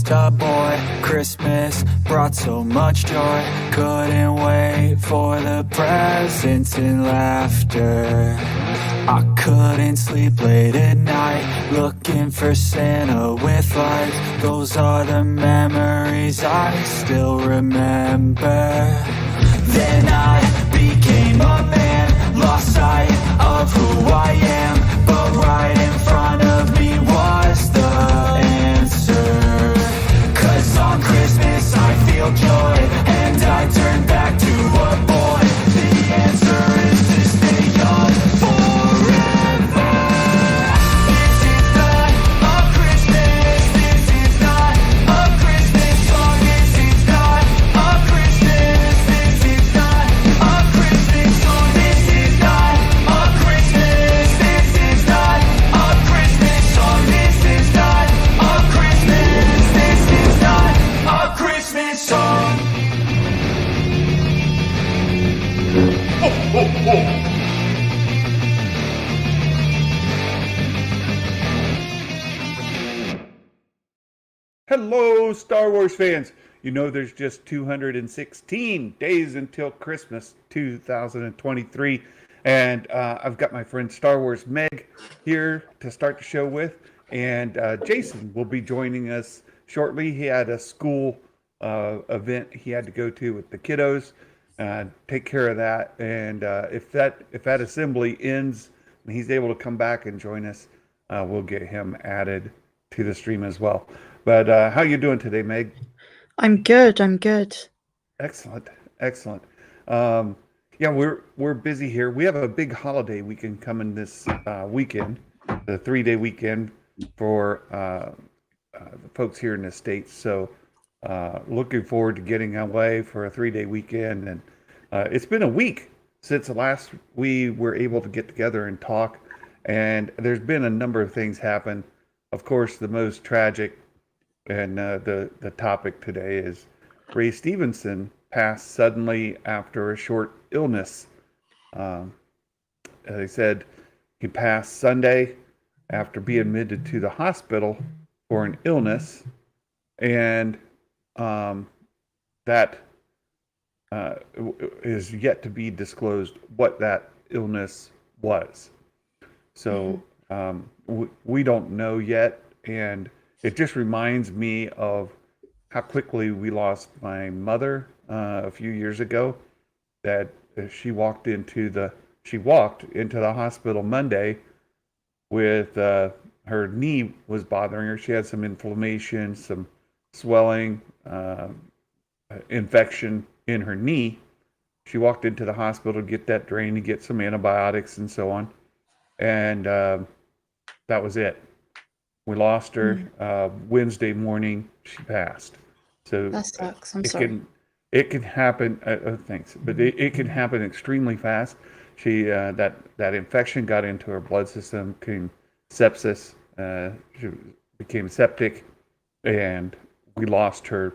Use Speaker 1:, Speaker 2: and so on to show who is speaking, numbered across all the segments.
Speaker 1: just a boy. Christmas brought so much joy. Couldn't wait for the presents and laughter. I couldn't sleep late at night, looking for Santa with lights. Those are the memories I still remember. Then I became a man, lost sight of who I am. But right in front of me was the answer. 'Cause on Christmas I feel joy, and I turn back to a boy. The answer is to stay young forever. This is not a Christmas, this is not a Christmas song. This is not a Christmas, this is not a Christmas song. This is not a Christmas, this is not a Christmas song. This is not a Christmas, this is not a Christmas song.
Speaker 2: Hello, Star Wars fans. You know there's just 216 days until Christmas 2023. And I've got my friend Star Wars Meg here to start the show with. And Jason will be joining us shortly. He had a school event he had to go to with the kiddos. Take care of that. And if that assembly ends and he's able to come back and join us, we'll get him added to the stream as well. But how you doing today, Meg?
Speaker 3: I'm good. I'm good.
Speaker 2: Excellent, excellent. Yeah, we're busy here. We have a big holiday weekend coming this weekend, the 3-day weekend for the folks here in the States. So looking forward to getting away for a 3-day weekend. And it's been a week since the last we were able to get together and talk. And there's been a number of things happen. Of course, the most tragic and the topic today is Ray Stevenson passed suddenly after a short illness. They said he passed Sunday after being admitted to the hospital for an illness, and that is yet to be disclosed what that illness was. So we don't know yet, and it just reminds me of how quickly we lost my mother a few years ago. That she walked into the hospital Monday with her knee was bothering her. She had some inflammation, some swelling, infection in her knee. She walked into the hospital to get that drained, to get some antibiotics and so on, and that was it. We lost her Wednesday morning. She passed. So
Speaker 3: That sucks. I'm sorry.
Speaker 2: It can happen. Thanks, but it can happen extremely fast. She that infection got into her blood system, became sepsis. She became septic, and we lost her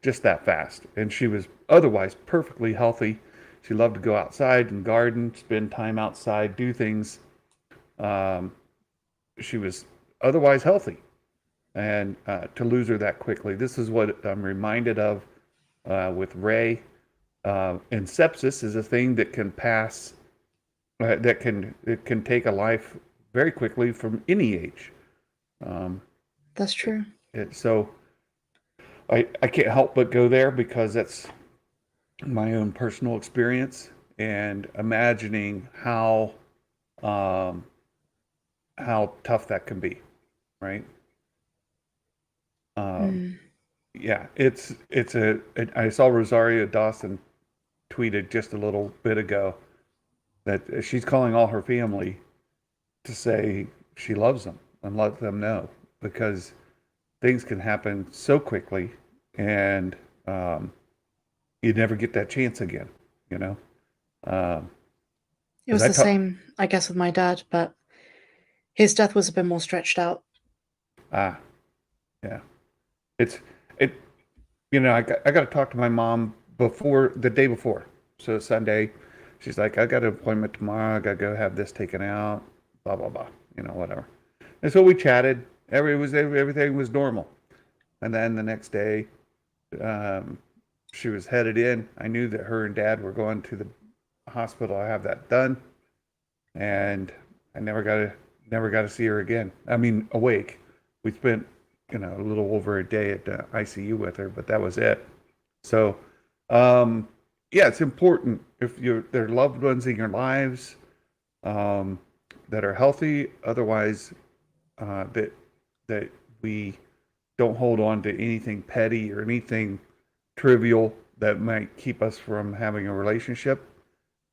Speaker 2: just that fast. And she was otherwise perfectly healthy. She loved to go outside and garden, spend time outside, do things. She was otherwise healthy, and to lose her that quickly, this is what I'm reminded of with Ray. And sepsis is a thing that can pass, it can take a life very quickly from any age.
Speaker 3: That's true.
Speaker 2: So I can't help but go there because that's my own personal experience, and imagining how tough that can be. Right. Yeah, I saw Rosario Dawson tweeted just a little bit ago that she's calling all her family to say she loves them and let them know, because things can happen so quickly, and you never get that chance again, you know?
Speaker 3: It was the same, I guess, with my dad, but his death was a bit more stretched out.
Speaker 2: Yeah. I got to talk to my mom the day before. So Sunday, she's like, I got an appointment tomorrow. I got to go have this taken out, blah, blah, blah, whatever. And so we chatted. Everything was normal. And then the next day, um, she was headed in. I knew that her and Dad were going to the hospital to have that done, and I never got to see her again. I mean, awake. We spent a little over a day at the ICU with her, but that was it. So, yeah, it's important if there are loved ones in your lives um, that are healthy. Otherwise, that we don't hold on to anything petty or anything trivial that might keep us from having a relationship,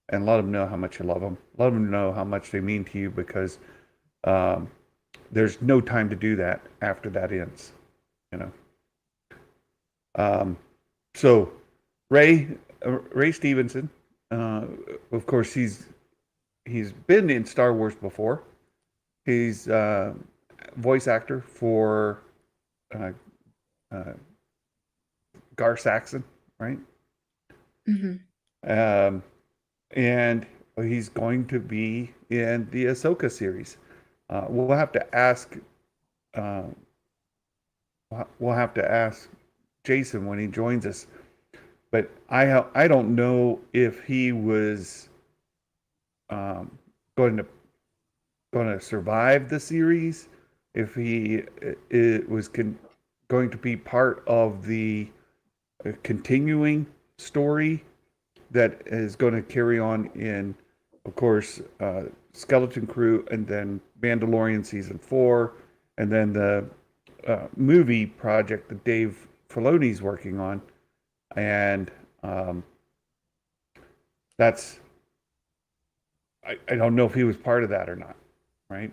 Speaker 2: and let them know how much you love them. Let them know how much they mean to you, because um, there's no time to do that after that ends. You know. Um, so Ray Stevenson, uh, of course, he's been in Star Wars before. He's voice actor for uh, uh, Gar Saxon, right?
Speaker 3: Hmm.
Speaker 2: Um, and he's going to be in the Ahsoka series. We'll have to ask. Uh, we'll have to ask Jason when he joins us. But I don't know if he was um, going to survive the series, if he it was going to be part of the continuing story that is going to carry on in, of course, Skeleton Crew, and then Mandalorian season 4, and then the movie project that Dave Filoni's working on, and um, that's I don't know if he was part of that or not, right?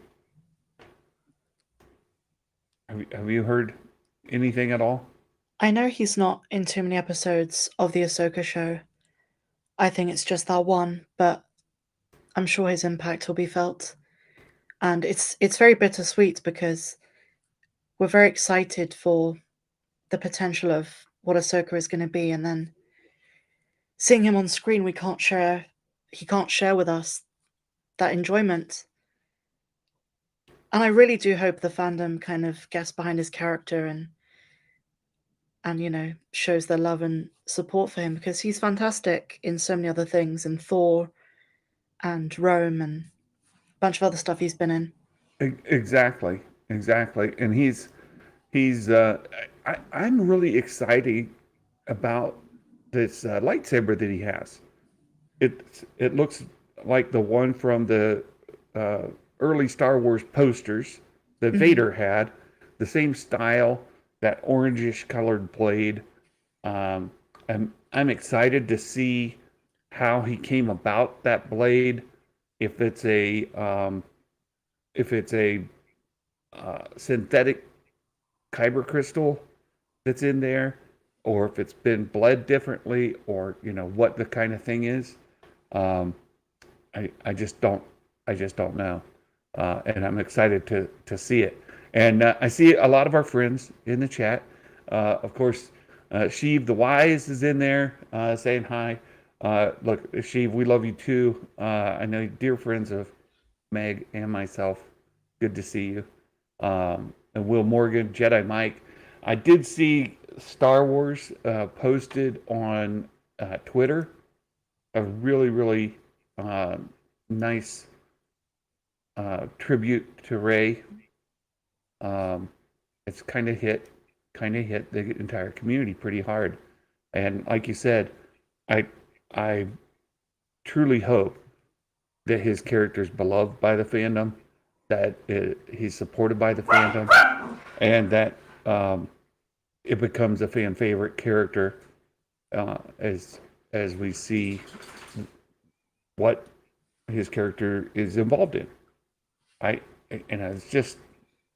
Speaker 2: Have you heard anything at all?
Speaker 3: I know he's not in too many episodes of the Ahsoka show. I think it's just that one, but I'm sure his impact will be felt. And it's very bittersweet because we're very excited for the potential of what Ahsoka is going to be, and then seeing him on screen, he can't share with us that enjoyment. And I really do hope the fandom kind of gets behind his character and shows their love and support for him, because he's fantastic in so many other things, in Thor and Rome and a bunch of other stuff he's been in.
Speaker 2: Exactly, exactly. And he's I'm really excited about this lightsaber that he has. It looks like the one from the uh, early Star Wars posters that
Speaker 3: Mhm.
Speaker 2: Vader had, the same style, that orangish colored blade. And I'm excited to see how he came about that blade. If it's a synthetic kyber crystal that's in there, or if it's been bled differently, or what the kind of thing is. Um, I just don't know, and I'm excited to see it. And I see a lot of our friends in the chat. Of course, Sheev the Wise is in there saying hi. Look, Sheev, we love you too. I know you're dear friends of Meg and myself. Good to see you. And Will Morgan, Jedi Mike. I did see Star Wars posted on Twitter. A really, really uh, nice tribute to Ray. Um, it's kind of hit the entire community pretty hard. And like you said, I I truly hope that his character is beloved by the fandom, that he's supported by the fandom, and that it becomes a fan favorite character as we see what his character is involved in. I and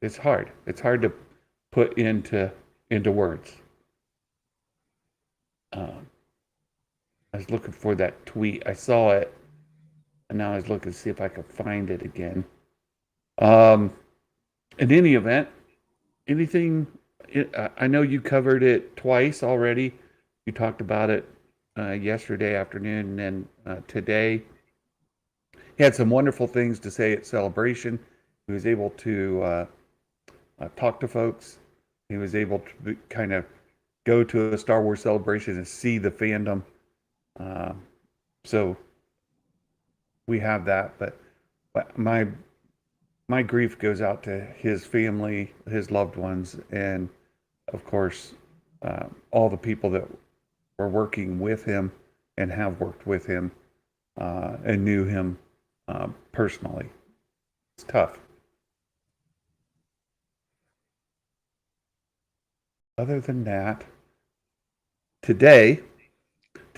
Speaker 2: it's hard. It's hard to put into words. Um, I was looking for that tweet. I saw it, and now I was looking to see if I could find it again. Um, in any event, anything. I know you covered it twice already. You talked about it yesterday afternoon, and then today. He had some wonderful things to say at Celebration. He was able to talk to folks. He was able to kind of go to a Star Wars celebration and see the fandom. Uh, so we have that, but my grief goes out to his family, his loved ones, and of course, all the people that were working with him and have worked with him and knew him personally. It's tough. Other than that, today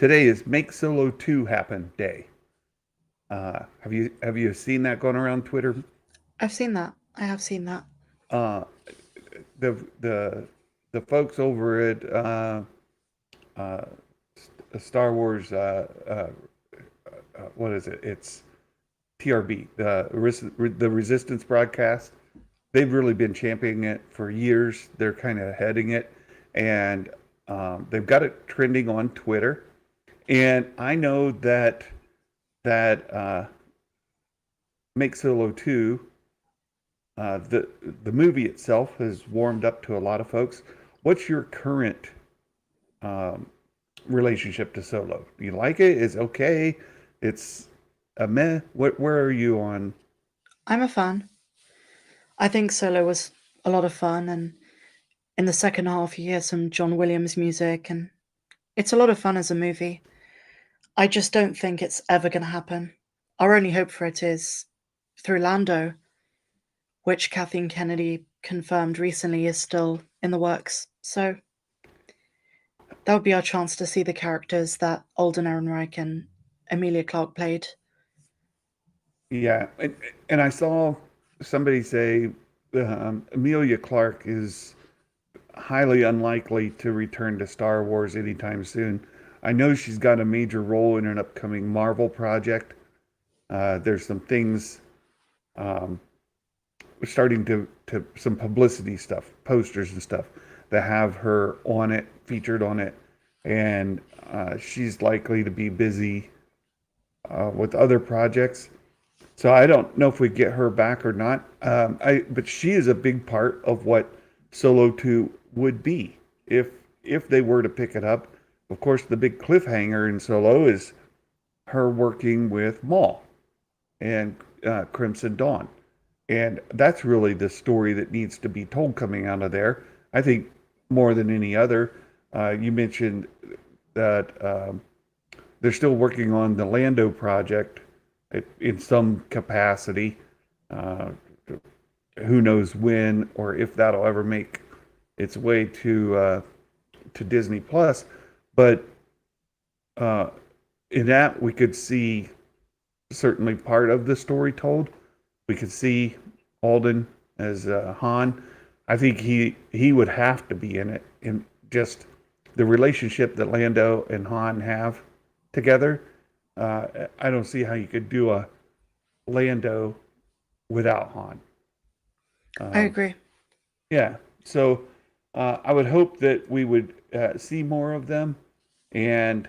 Speaker 2: is Make Solo 2 Happen Day. Have you seen that going around Twitter?
Speaker 3: I've seen that. I have seen that.
Speaker 2: Uh, the folks over at uh, Star Wars, what is it? It's TRB, the Resistance broadcast. They've really been championing it for years. They're kind of heading it, and they've got it trending on Twitter. And I know that Make Solo 2, the movie itself has warmed up to a lot of folks. What's your current relationship to Solo? Do you like it? It's okay. It's a meh. Where are you on?
Speaker 3: I'm a fan. I think Solo was a lot of fun, and in the second half, you hear some John Williams music, and it's a lot of fun as a movie. I just don't think it's ever going to happen. Our only hope for it is through Lando, which Kathleen Kennedy confirmed recently is still in the works. So that would be our chance to see the characters that Alden Ehrenreich and Amelia Clarke played.
Speaker 2: Yeah, and I saw somebody say Amelia Clarke is highly unlikely to return to Star Wars anytime soon. I know she's got a major role in an upcoming Marvel project. There's some things starting to some publicity stuff, posters and stuff that have her on it, featured on it, and she's likely to be busy with other projects. So I don't know if we get her back or not. But she is a big part of what Solo 2 would be if they were to pick it up. Of course, the big cliffhanger in Solo is her working with Maul and Crimson Dawn. And that's really the story that needs to be told coming out of there. I think more than any other. You mentioned that they're still working on the Lando project in some capacity. Who knows when or if that'll ever make its way to Disney Plus. But in that, we could see certainly part of the story told. We could see Alden as Han. I think he would have to be in it, in just the relationship that Lando and Han have together. I don't see how you could do a Lando without Han.
Speaker 3: I agree.
Speaker 2: Yeah, so I would hope that we would see more of them, and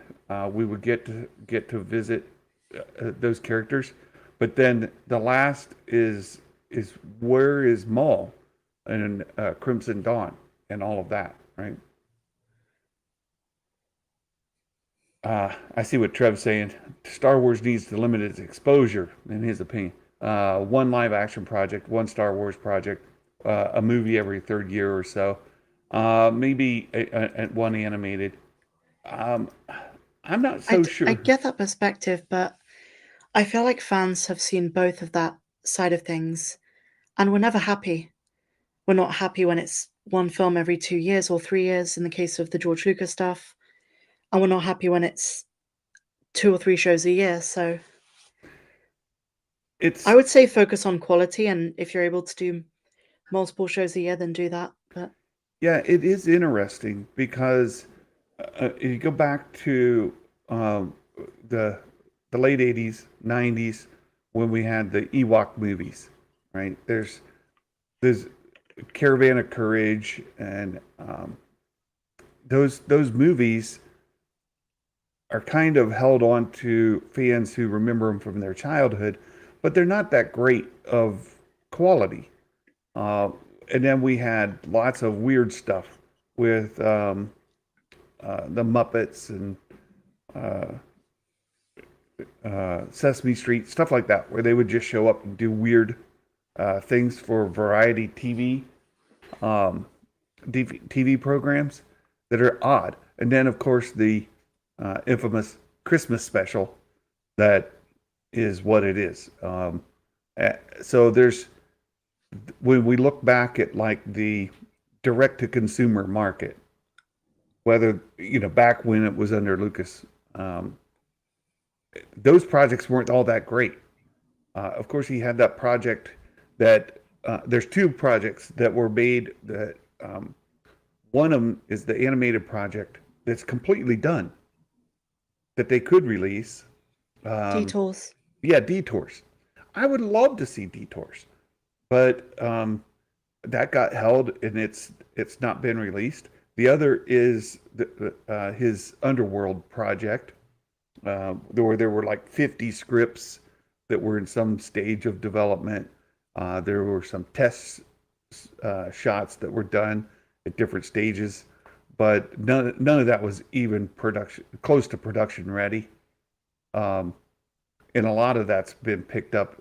Speaker 2: we would get to visit those characters. But then the last is where is Maul and Crimson Dawn and all of that, right? I see what Trev's saying. Star Wars needs to limit its exposure, in his opinion. One live action project, one Star Wars project, a movie every third year or so, maybe one animated. I'm not so sure.
Speaker 3: I get that perspective, but I feel like fans have seen both of that side of things, and we're never happy. We're not happy when it's one film every 2 years or 3 years in the case of the George Lucas stuff, and we're not happy when it's 2 or 3 shows a year. So
Speaker 2: It's
Speaker 3: I would say focus on quality, and if you're able to do multiple shows a year, then do that. But
Speaker 2: Yeah, it is interesting because if you go back to the late '80s, '90s when we had the Ewok movies, right? There's Caravan of Courage, and those movies are kind of held on to fans who remember them from their childhood, but they're not that great of quality. and then we had lots of weird stuff with the Muppets and Sesame Street, stuff like that, where they would just show up and do weird things for variety TV, TV programs that are odd. And then, of course, the infamous Christmas special that is what it is. So there's, when we look back at like the direct to consumer market, whether, back when it was under Lucas, those projects weren't all that great. Of course, he had that project that there's two projects that were made that one of them is the animated project that's completely done that they could release.
Speaker 3: Detours.
Speaker 2: Yeah, Detours. I would love to see Detours, but that got held and it's not been released. The other is his Underworld project. There were like 50 scripts that were in some stage of development. There were some test shots that were done at different stages, but none of that was even close to production ready. And a lot of that's been picked up.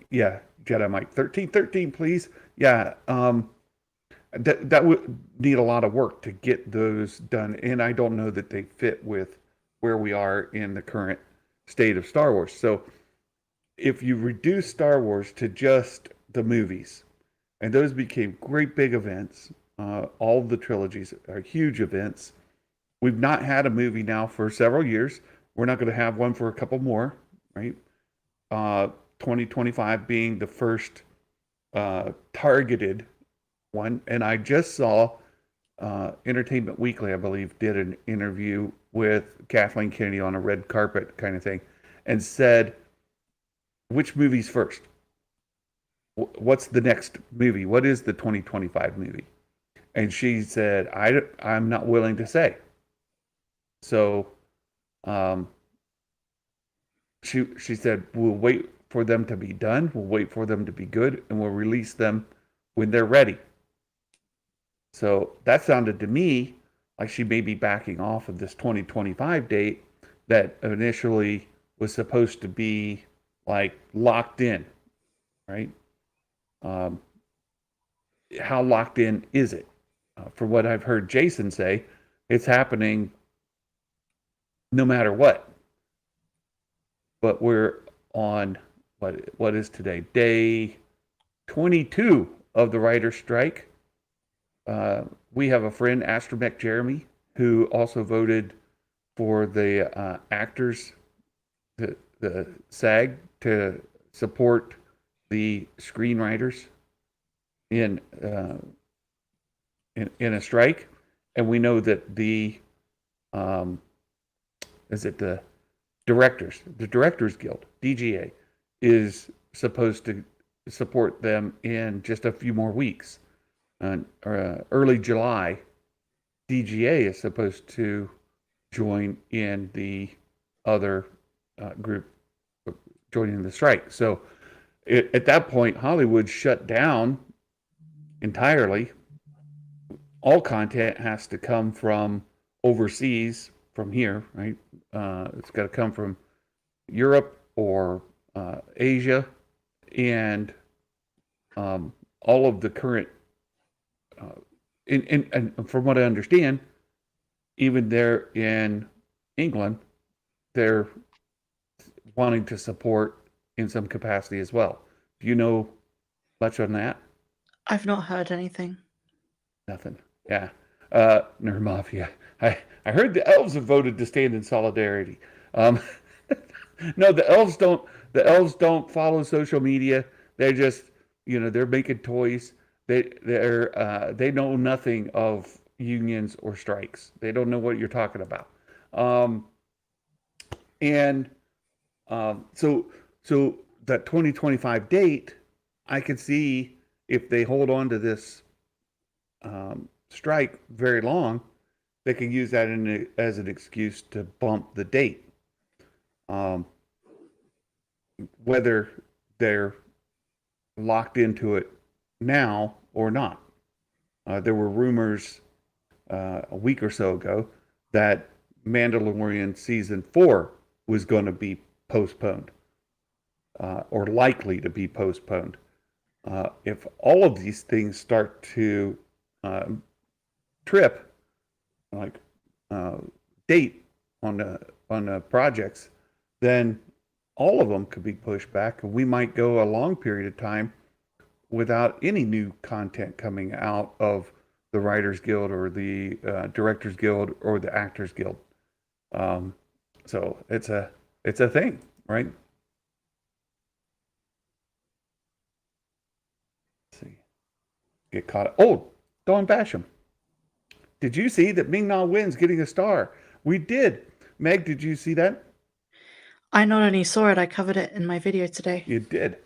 Speaker 2: Yeah, Jedi Mike 1313, please. Yeah, that would need a lot of work to get those done, and I don't know that they fit with where we are in the current state of Star Wars. So if you reduce Star Wars to just the movies, and those became great big events, all of the trilogies are huge events. We've not had a movie now for several years. We're not going to have one for a couple more, right? 2025 being the first targeted one. And I just saw Entertainment Weekly, I believe, did an interview with Kathleen Kennedy on a red carpet kind of thing and said, which movie's first? What's the next movie? What is the 2025 movie? And she said, I'm not willing to say. So she said, we'll wait for them to be done. We'll wait for them to be good, and we'll release them when they're ready. So that sounded to me like she may be backing off of this 2025 date that initially was supposed to be like locked in, right? How locked in is it? From what I've heard Jason say, it's happening no matter what. But we're on what is today? Day 22 of the writer's strike. We have a friend, Astromech Jeremy, who also voted for the actors, the SAG, to support the screenwriters in a strike, and we know that the Directors Guild, DGA, is supposed to support them in just a few more weeks. Early July, DGA is supposed to join in the other group joining the strike. So at that point, Hollywood shut down entirely. All content has to come from overseas, from here, right? It's got to come from Europe or Asia, and all of the current, and from what I understand, even there in England, they're wanting to support in some capacity as well. Do you know much on that?
Speaker 3: I've not heard anything.
Speaker 2: Nothing. Yeah. Nerd Mafia. I heard the elves have voted to stand in solidarity. No, the elves don't follow social media. They're just, they're making toys. They know nothing of unions or strikes. They don't know what you're talking about. So that 2025 date, I could see if they hold on to this strike very long, they can use that as an excuse to bump the date. Whether they're locked into it now or not. There were rumors a week or so ago that Mandalorian season 4 was going to be postponed, or likely to be postponed. If all of these things start to trip, like date on the projects, then all of them could be pushed back, and we might go a long period of time without any new content coming out of the Writers Guild or the Directors Guild or the Actors Guild. So it's a thing, right? Let's see. Get caught. Oh, Dawn Basham. Did you see that Ming-Na Wen's getting a star? We did. Meg, did you see that?
Speaker 3: I not only saw it, I covered it in my video today.
Speaker 2: You did.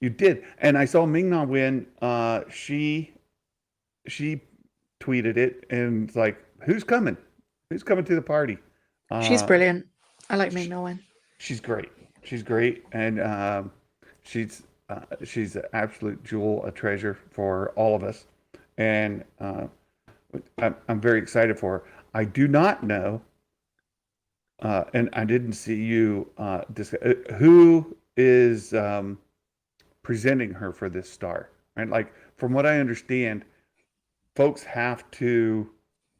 Speaker 2: You did. And I saw Ming-Na Wen, she tweeted it and it's like, who's coming? Who's coming to the party?
Speaker 3: She's brilliant. I like Ming-Na Wen.
Speaker 2: She's great. She's great. And she's an absolute jewel, a treasure for all of us. And I'm very excited for her. I do not know, and I didn't see you discuss, who is presenting her for this star, right? Like, from what I understand, folks have to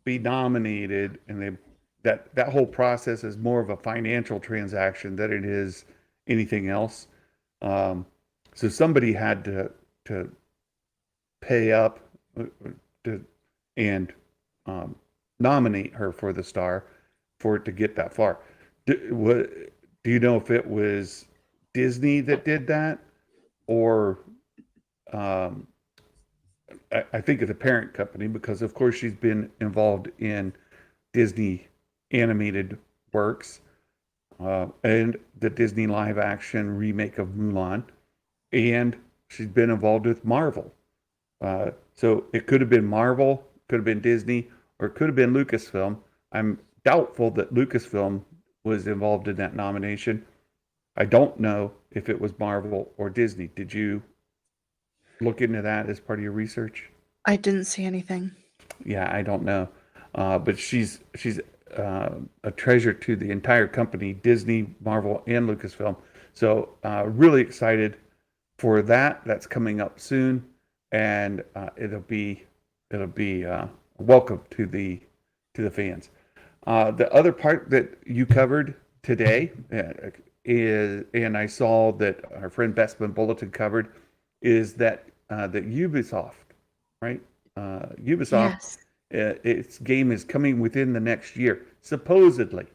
Speaker 2: be nominated, and that whole process is more of a financial transaction than it is anything else. So somebody had to pay up and nominate her for the star for it to get that far. Do you know if it was Disney that did that, or I think of the parent company, because of course she's been involved in Disney animated works and the Disney live action remake of Mulan, and she's been involved with Marvel. So it could have been Marvel, could have been Disney, or it could have been Lucasfilm. I'm doubtful that Lucasfilm was involved in that nomination. I don't know if it was Marvel or Disney. Did you look into that as part of your research?
Speaker 3: I didn't see anything.
Speaker 2: Yeah, I don't know. But she's a treasure to the entire company, Disney, Marvel, and Lucasfilm. So really excited for that. That's coming up soon, and it'll be welcome to the fans. The other part that you covered today is, and I saw that our friend Bestman Bulletin covered, is that that Ubisoft, right? Ubisoft,
Speaker 3: Yes.
Speaker 2: Its game is coming within the next year, supposedly.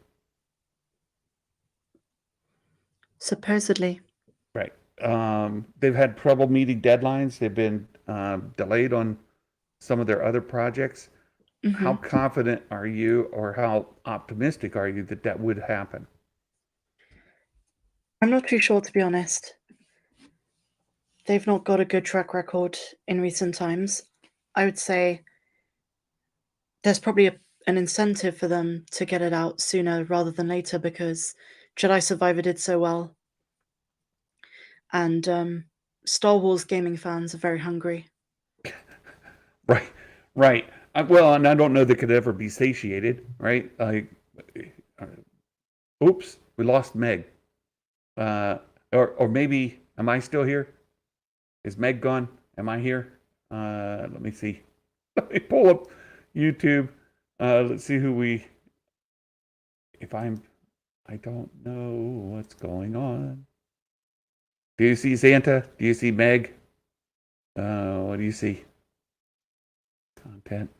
Speaker 3: Supposedly.
Speaker 2: Right. They've had trouble meeting deadlines. They've been delayed on some of their other projects.
Speaker 3: Mm-hmm.
Speaker 2: How confident are you, or how optimistic are you that that would happen?
Speaker 3: I'm not too sure, to be honest. They've not got a good track record in recent times. I would say there's probably an incentive for them to get it out sooner rather than later, because Jedi Survivor did so well. And Star Wars gaming fans are very hungry.
Speaker 2: Right, right. Well, and I don't know that could ever be satiated, right? Oops, we lost Meg. Or maybe, am I still here? Is Meg gone? Am I here? Let me see. Let me pull up YouTube. Let's see who I don't know what's going on. Do you see Santa? Do you see Meg? What do you see? Content.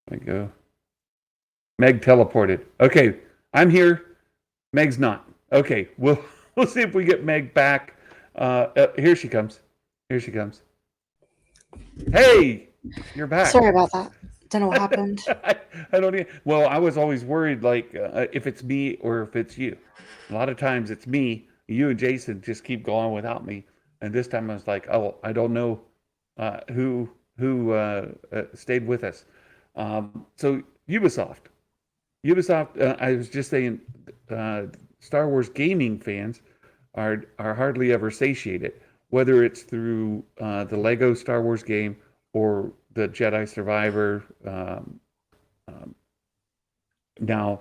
Speaker 2: There we go. Meg teleported. Okay, I'm here. Meg's not. Okay, we'll see if we get Meg back. Here she comes. Here she comes. Hey, you're back.
Speaker 3: Sorry about that. Don't know what happened.
Speaker 2: I don't. Well, I was always worried, like if it's me or if it's you. A lot of times it's me. You and Jason just keep going without me, and this time I was like, oh, I don't know who stayed with us. So Ubisoft, I was just saying, Star Wars gaming fans are hardly ever satiated. whether it's through the Lego Star Wars game or the Jedi Survivor, um, now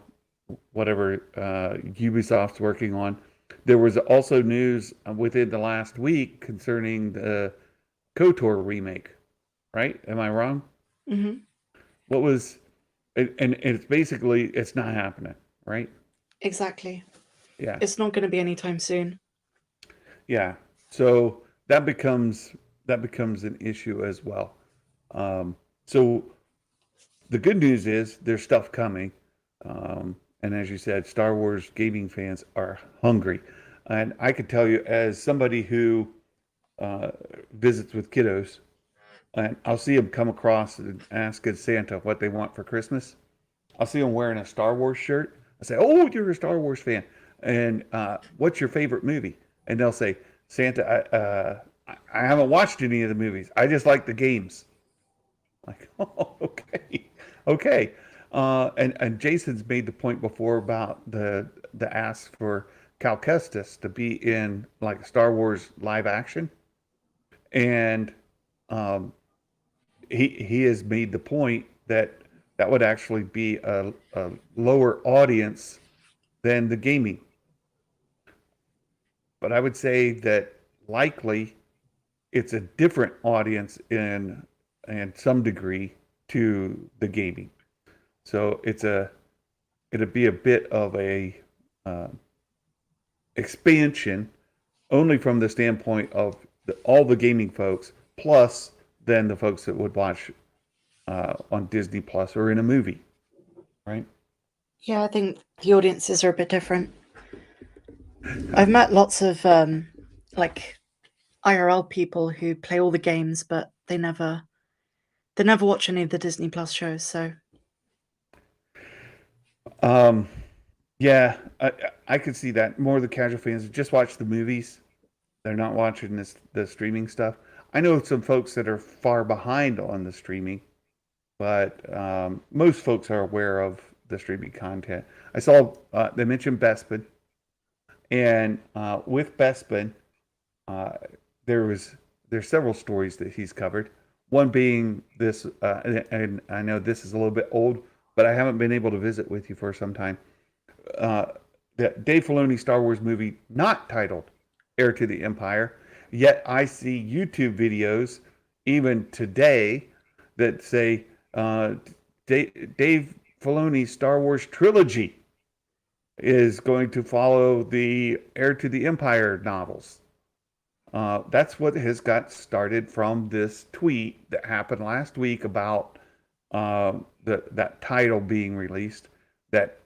Speaker 2: whatever Ubisoft's working on. There was also news within the last week concerning the KOTOR remake, right? Am I wrong?
Speaker 3: Hmm.
Speaker 2: What was, and it's basically, it's not happening, right?
Speaker 3: Exactly.
Speaker 2: Yeah.
Speaker 3: It's not going to be anytime soon.
Speaker 2: Yeah. So that becomes an issue as well. So the good news is there's stuff coming. And as you said, Star Wars gaming fans are hungry. And I could tell you, as somebody who visits with kiddos, and I'll see them come across and ask Santa what they want for Christmas. I'll see them wearing a Star Wars shirt. I say, "Oh, you're a Star Wars fan, and what's your favorite movie?" And they'll say, "Santa, I haven't watched any of the movies. I just like the games." Like, oh, okay, okay. And Jason's made the point before about the ask for Cal Kestis to be in like Star Wars live action, and um, he has made the point that that would actually be a lower audience than the gaming. But I would say that likely it's a different audience in some degree to the gaming. So it'd be a bit of a uh, expansion only from the standpoint of all the gaming folks plus then the folks that would watch on Disney Plus or in a movie, right?
Speaker 3: Yeah, I think the audiences are a bit different. I've met lots of like IRL people who play all the games, but they never watch any of the Disney Plus shows. So
Speaker 2: Um, yeah, I could see that. More of the casual fans just watch the movies. They're not watching the streaming stuff. I know some folks that are far behind on the streaming, but most folks are aware of the streaming content. I saw they mentioned Bespin, and with Bespin, uh, there's several stories that he's covered. One being this, and I know this is a little bit old, but I haven't been able to visit with you for some time. Uh, the Dave Filoni Star Wars movie not titled Heir to the Empire, yet I see YouTube videos even today that say Dave Filoni's Star Wars trilogy is going to follow the Heir to the Empire novels. That's what has got started from this tweet that happened last week about that title being released that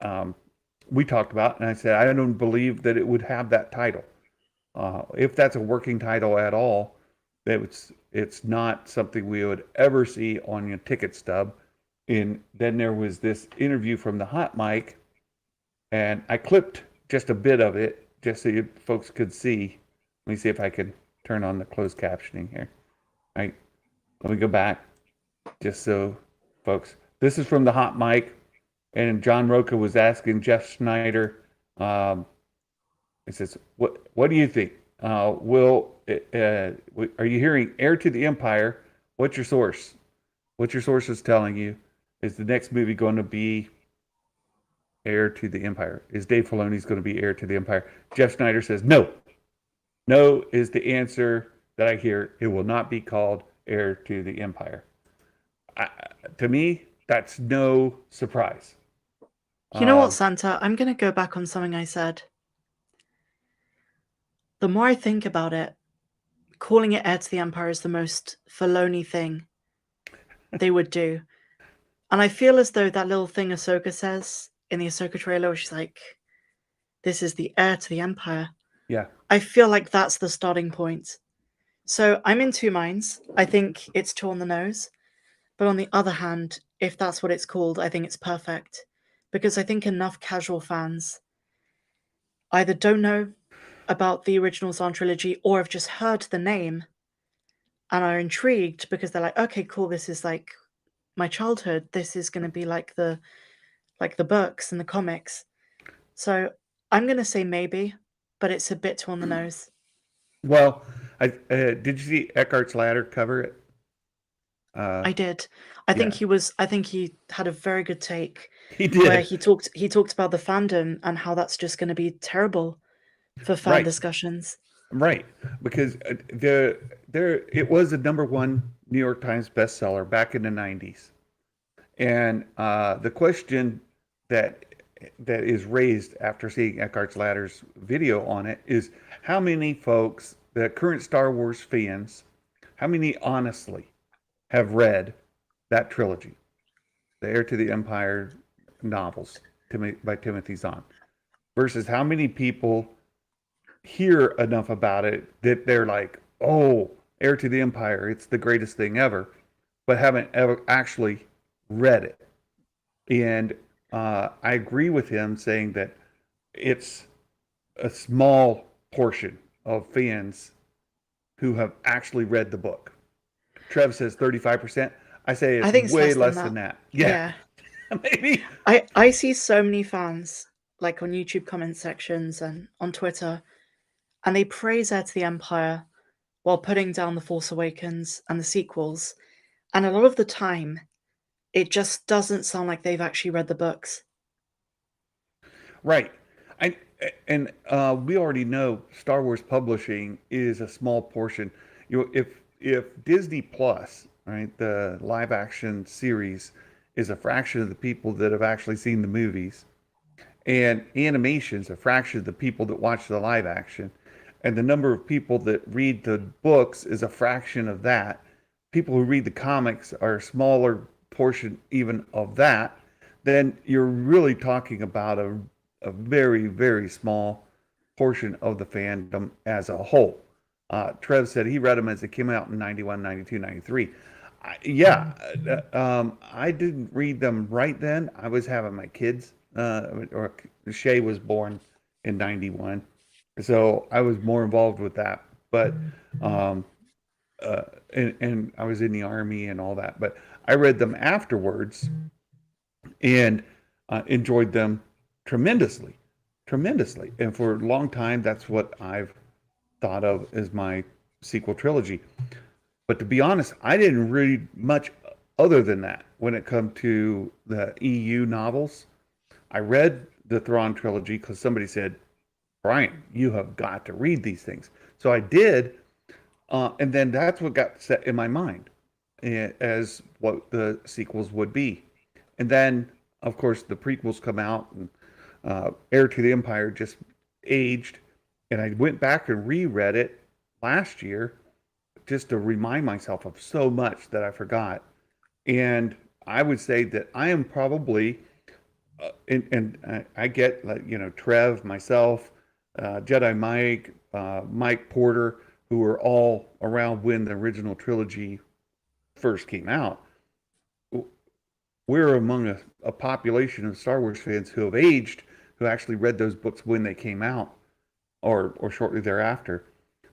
Speaker 2: um, we talked about, and I said I don't believe that it would have that title. If that's a working title at all, it's not something we would ever see on your ticket stub. And then there was this interview from the hot mic, and I clipped just a bit of it just so you folks could see. Let me see if I can turn on the closed captioning here. All right, let me go back just so folks. This is from the hot mic, and John Roca was asking Jeff Schneider. He says, "What do you think? Are you hearing Heir to the Empire? What's your source? What your source is telling you? Is the next movie going to be Heir to the Empire? Is Dave Filoni's going to be Heir to the Empire?" Jeff Schneider says, "No. No is the answer that I hear. It will not be called Heir to the Empire." To me, that's no surprise.
Speaker 3: you know what, Santa? I'm going to go back on something I said. The more I think about it, calling it Heir to the Empire is the most Filoni thing they would do. And I feel as though that little thing Ahsoka says in the Ahsoka trailer, where she's like, "This is the heir to the Empire."
Speaker 2: Yeah.
Speaker 3: I feel like that's the starting point. So I'm in two minds. I think it's too on the nose. But on the other hand, if that's what it's called, I think it's perfect. Because I think enough casual fans either don't know about the original Zahn trilogy or have just heard the name and are intrigued because they're like, okay, cool, this is like my childhood. This is going to be like the books and the comics. So I'm going to say maybe, but it's a bit too on the nose.
Speaker 2: Well, Did you see Eckhart's Ladder cover it?
Speaker 3: I did. I think
Speaker 2: Yeah,
Speaker 3: he was. I think he had a very good take
Speaker 2: he
Speaker 3: where
Speaker 2: did.
Speaker 3: he talked about the fandom and how that's just going to be terrible for fan
Speaker 2: Right,
Speaker 3: discussions.
Speaker 2: right. Because it was a number one New York Times bestseller back in the 90s. And the question that that is raised after seeing Eckhart's Ladder's video on it is how many folks, the current Star Wars fans, how many honestly have read that trilogy, the Heir to the Empire novels by Timothy Zahn, versus how many people hear enough about it that they're like, oh, Heir to the Empire, it's the greatest thing ever, but haven't ever actually read it. And I agree with him saying that it's a small portion of fans who have actually read the book. Trev says 35%. I say
Speaker 3: I
Speaker 2: it's
Speaker 3: think it's
Speaker 2: way
Speaker 3: less
Speaker 2: less
Speaker 3: than
Speaker 2: than
Speaker 3: that.
Speaker 2: that. Yeah,
Speaker 3: Yeah.
Speaker 2: maybe.
Speaker 3: I see so many fans like on YouTube comment sections and on Twitter, and they praise Heir to the Empire while putting down The Force Awakens and the sequels. And a lot of the time, it just doesn't sound like they've actually read the books.
Speaker 2: Right. I and we already know Star Wars publishing is a small portion. You know, if Disney Plus, right, the live action series is a fraction of the people that have actually seen the movies, and animation's a fraction of the people that watch the live action, and the number of people that read the books is a fraction of that. People who read the comics are a smaller portion even of that. Then you're really talking about a very, very small portion of the fandom as a whole. Trev said he read them as they came out in 91, 92, 93. Yeah, I didn't read them right then. I was having my kids, or Shay was born in 91. So I was more involved with that. But, um, and I was in the army and all that. But I read them afterwards and enjoyed them tremendously, tremendously. And for a long time, that's what I've thought of as my sequel trilogy. But to be honest, I didn't read much other than that when it come to the EU novels. I read the Thrawn trilogy because somebody said, Brian, you have got to read these things. So I did, and then that's what got set in my mind as what the sequels would be. And then, of course, the prequels come out, and Heir to the Empire just aged. And I went back and reread it last year just to remind myself of so much that I forgot. And I would say that I am probably, and I get, like, you know, Trev, myself, Jedi Mike, Mike Porter, who were all around when the original trilogy first came out. We're among a population of Star Wars fans who have aged, who actually read those books when they came out, or shortly thereafter.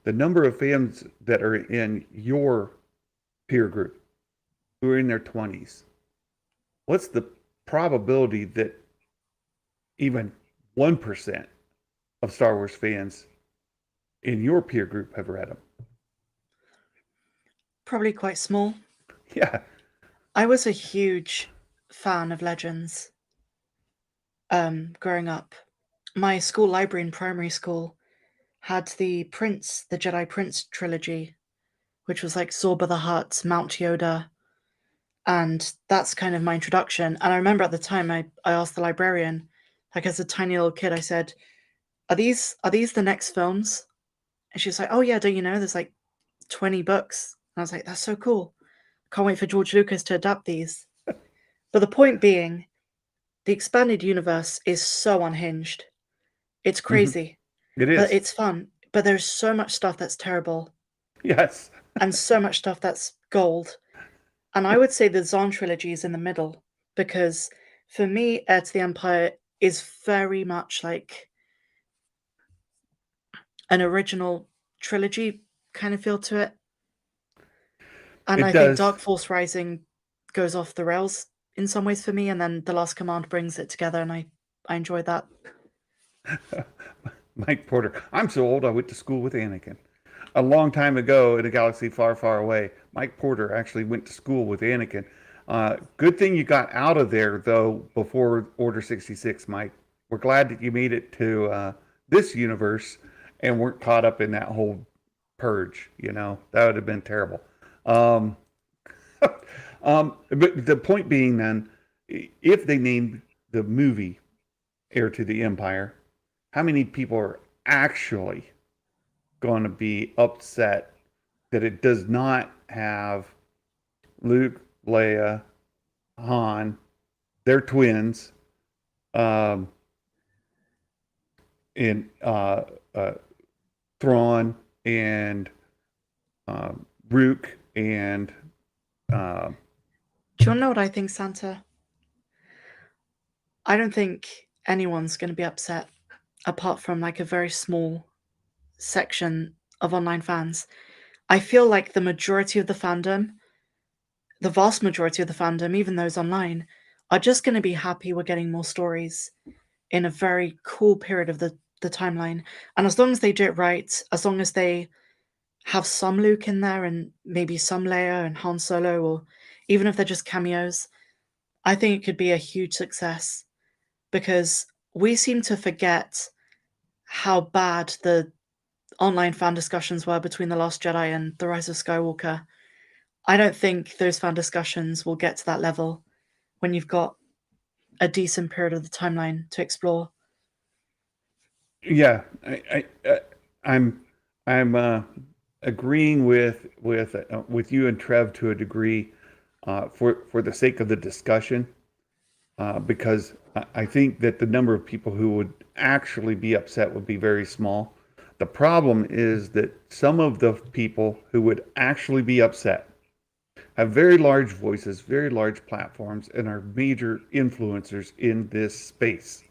Speaker 2: The number of fans that are in your peer group who are in their 20s, what's the probability that even 1% of Star Wars fans in your peer group have read them?
Speaker 3: Probably quite small.
Speaker 2: Yeah.
Speaker 3: I was a huge fan of Legends growing up. My school library in primary school had the Jedi Prince trilogy, which was like Zorba the Hutt, Mount Yoda, and that's kind of my introduction. And I remember at the time I asked the librarian, like as a tiny little kid, I said, Are these the next films? And she was like, Oh yeah, don't you know? There's like 20 books. And I was like, That's so cool. Can't wait for George Lucas to adapt these. But the point being, the expanded universe is so unhinged. It's
Speaker 2: Mhm.
Speaker 3: crazy,
Speaker 2: It
Speaker 3: but
Speaker 2: is.
Speaker 3: it's fun. But there's so much stuff that's terrible
Speaker 2: Yes.
Speaker 3: and so much stuff that's gold. And I would say the Zahn trilogy is in the middle because for me, Heir to the Empire is very much like an original trilogy kind of feel to it. And
Speaker 2: It
Speaker 3: I think
Speaker 2: does.
Speaker 3: Dark Force Rising goes off the rails in some ways for me, and then The Last Command brings it together, and I enjoy that.
Speaker 2: Mike Porter. I'm so old I went to school with Anakin. a long time ago in a galaxy far, far away, Mike Porter actually went to school with Anakin. Good thing you got out of there, though, before Order 66, Mike. We're glad that you made it to this universe and weren't caught up in that whole purge. That would have been terrible. Um, but the point being, then, if they named the movie Heir to the Empire, how many people are actually going to be upset that it does not have Luke, Leia, Han, they're twins, um, in Thrawn and Rook and uh,
Speaker 3: Do you want to know what I think, Santa? I don't think anyone's going to be upset apart from like a very small section of online fans. I feel like the majority of the fandom, the vast majority of the fandom, even those online, are just going to be happy we're getting more stories in a very cool period of the timeline. And as long as they do it right, as long as they have some Luke in there and maybe some Leia and Han Solo, or even if they're just cameos, I think it could be a huge success because we seem to forget how bad the online fan discussions were between The Last Jedi and The Rise of Skywalker. I don't think those fan discussions will get to that level when you've got a decent period of the timeline to explore.
Speaker 2: yeah, I'm agreeing with you and Trev to a degree for the sake of the discussion, because I think that the number of people who would actually be upset would be very small. The problem is that some of the people who would actually be upset have very large voices, very large platforms, and are major influencers in this space.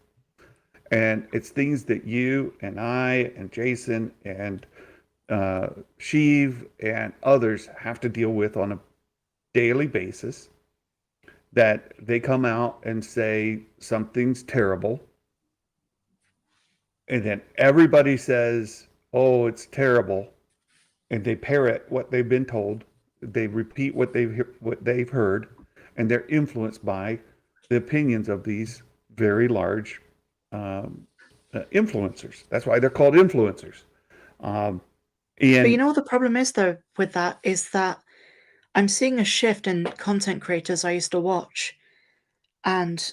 Speaker 2: And it's things that you and I and Jason and Sheev and others have to deal with on a daily basis. That they come out and say something's terrible, and then everybody says, "Oh, it's terrible," and they parrot what they've been told. They repeat what they've heard, and they're influenced by the opinions of these very large um, influencers. That's why they're called influencers. Um,
Speaker 3: But you
Speaker 2: and
Speaker 3: know what the problem is, though, with that is that I'm seeing a shift in content creators I used to watch. And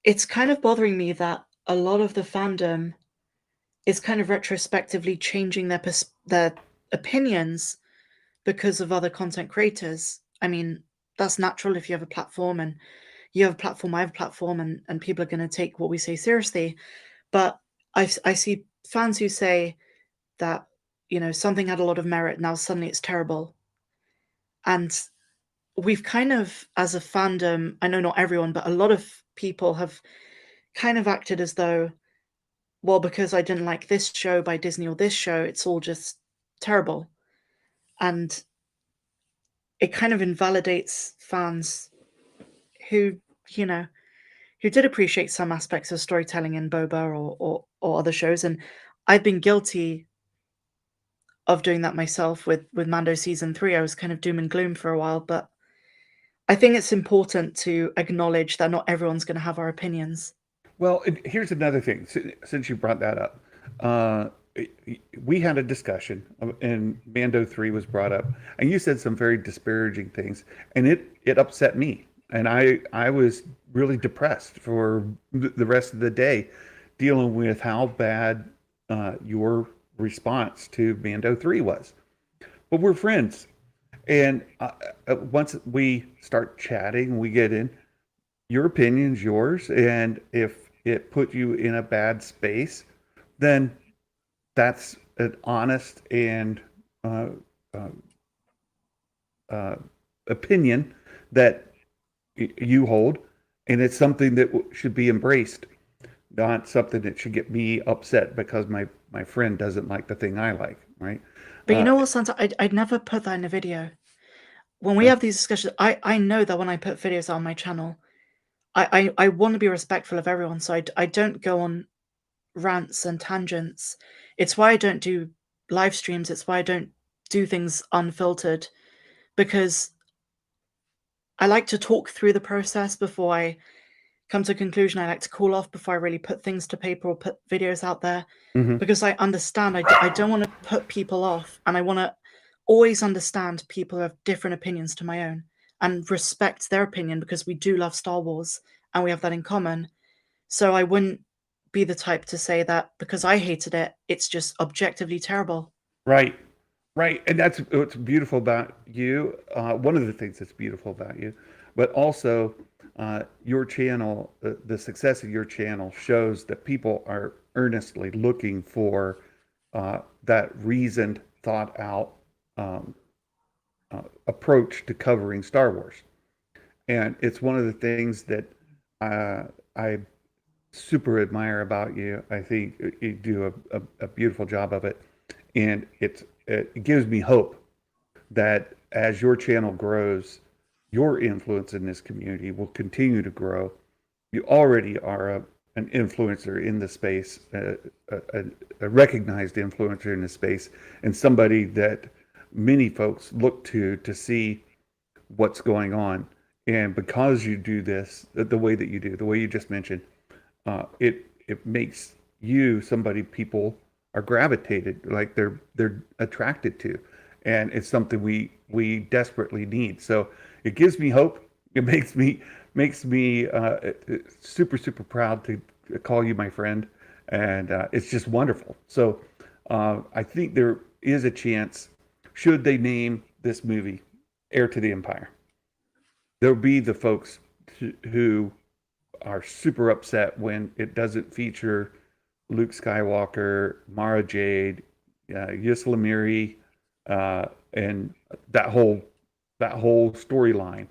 Speaker 3: it's kind of bothering me that a lot of the fandom is kind of retrospectively changing their opinions because of other content creators. I mean, that's natural if you have a platform and you have a platform, I have a platform, and people are going to take what we say seriously. But I see fans who say that, something had a lot of merit, now suddenly it's terrible. And we've kind of, as a fandom, I know not everyone, but a lot of people have kind of acted as though, well, because I didn't like this show by Disney or this show, it's all just terrible. And it kind of invalidates fans who, you know, who did appreciate some aspects of storytelling in Boba or other shows. And I've been guilty of doing that myself with Mando season 3. I was kind of doom and gloom for a while, but I think it's important to acknowledge that not everyone's going to have our opinions.
Speaker 2: well, here's another thing. Since you brought that up, uh, we had a discussion, and Mando 3 was brought up, and you said some very disparaging things, and it upset me, and I was really depressed for the rest of the day, dealing with how bad your response to Mando 3 was. But we're friends, and once we start chatting, we get in. Your opinion's yours, and if it put you in a bad space, then that's an honest and uh, uh, uh, opinion that you hold, and it's something that should be embraced, not something that should get me upset because my friend doesn't like the thing I like, right?
Speaker 3: But you
Speaker 2: Uh,
Speaker 3: know what, Santa? I'd never put that in a video. When we
Speaker 2: uh,
Speaker 3: have these discussions, I know that when I put videos on my channel, I want to be respectful of everyone, so I don't go on rants and tangents. It's why I don't do live streams. It's why I don't do things unfiltered, because I like to talk through the process before I come to a conclusion. I like to cool off before I really put things to paper or put videos out there, because I understand I don't want to put people off, and I want to always understand people who have different opinions to my own and respect their opinion, because we do love Star Wars and we have that in common. So I wouldn't be the type to say that because I hated it, it's just objectively terrible.
Speaker 2: Right. Right. And that's what's beautiful about you. One of the things that's beautiful about you, but also your channel, the success of your channel shows that people are earnestly looking for that reasoned, thought out approach to covering Star Wars. And it's one of the things that I super admire about you. I think you do a beautiful job of it. And it gives me hope that as your channel grows, your influence in this community will continue to grow. You already are an influencer in the space, a recognized influencer in the space, and somebody that many folks look to see what's going on. And because you do this the way that you do, the way you just mentioned, it makes you somebody people are gravitated, like they're attracted to, and it's something we desperately need. So it gives me hope. It makes me super proud to call you my friend, and it's just wonderful. So I think there is a chance, should they name this movie Heir to the Empire, there'll be the folks who are super upset when it doesn't feature Luke Skywalker, Mara Jade, Yuslamiri, and that whole storyline.